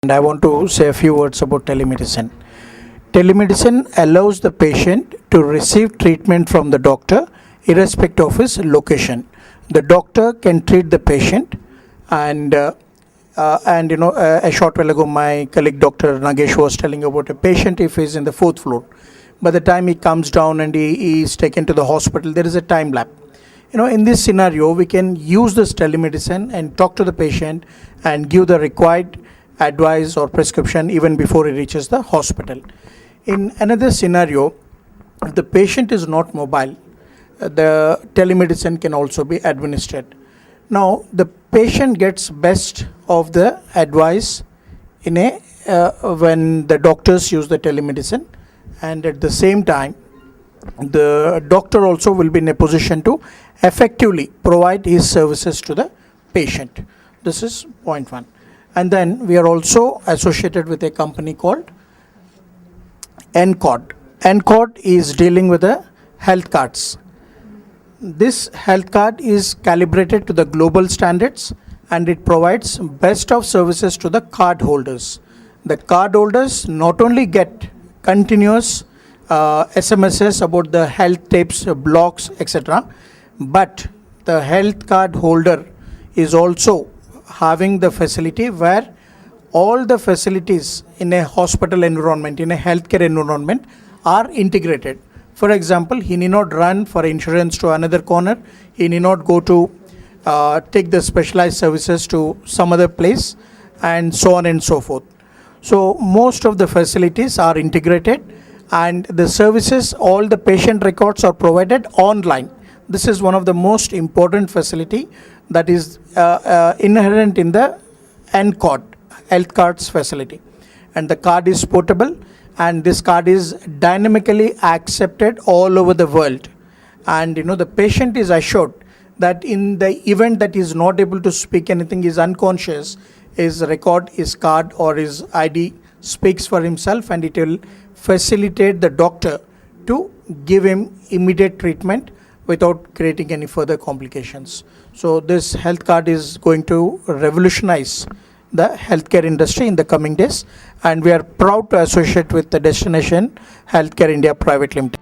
and I want to say a few words about telemedicine. Telemedicine allows the patient to receive treatment from the doctor irrespective of his location. The doctor can treat the patient, and a short while ago my colleague Dr. Nagesh was telling about a patient if he's in the fourth floor. By the time he comes down and he is taken to the hospital, there is a time lapse. In this scenario, we can use this telemedicine and talk to the patient and give the required advice or prescription even before he reaches the hospital. In another scenario, if the patient is not mobile, the telemedicine can also be administered. Now, the patient gets best of the advice when the doctors use the telemedicine, and at the same time, the doctor also will be in a position to effectively provide his services to the patient. This is point one. And then we are also associated with a company called NCORD. NCORD is dealing with the health cards. This health card is calibrated to the global standards, and it provides best of services to the card holders. The card holders not only get continuous SMSs about the health tips, blogs, etc., but the health card holder is also having the facility where all the facilities in a hospital environment, in a healthcare environment, are integrated. For example, he need not run for insurance to another corner. He need not go to take the specialized services to some other place, and so on and so forth. So most of the facilities are integrated, and the services, all the patient records are provided online. This is one of the most important facility that is inherent in the NCORD, health cards facility. And the card is portable, and this card is dynamically accepted all over the world. And the patient is assured that in the event that he is not able to speak anything, is unconscious, his record, his card or his ID speaks for himself, and it will facilitate the doctor to give him immediate treatment without creating any further complications. So this health card is going to revolutionize the healthcare industry in the coming days, and we are proud to associate with the Destination Healthcare India Private Limited.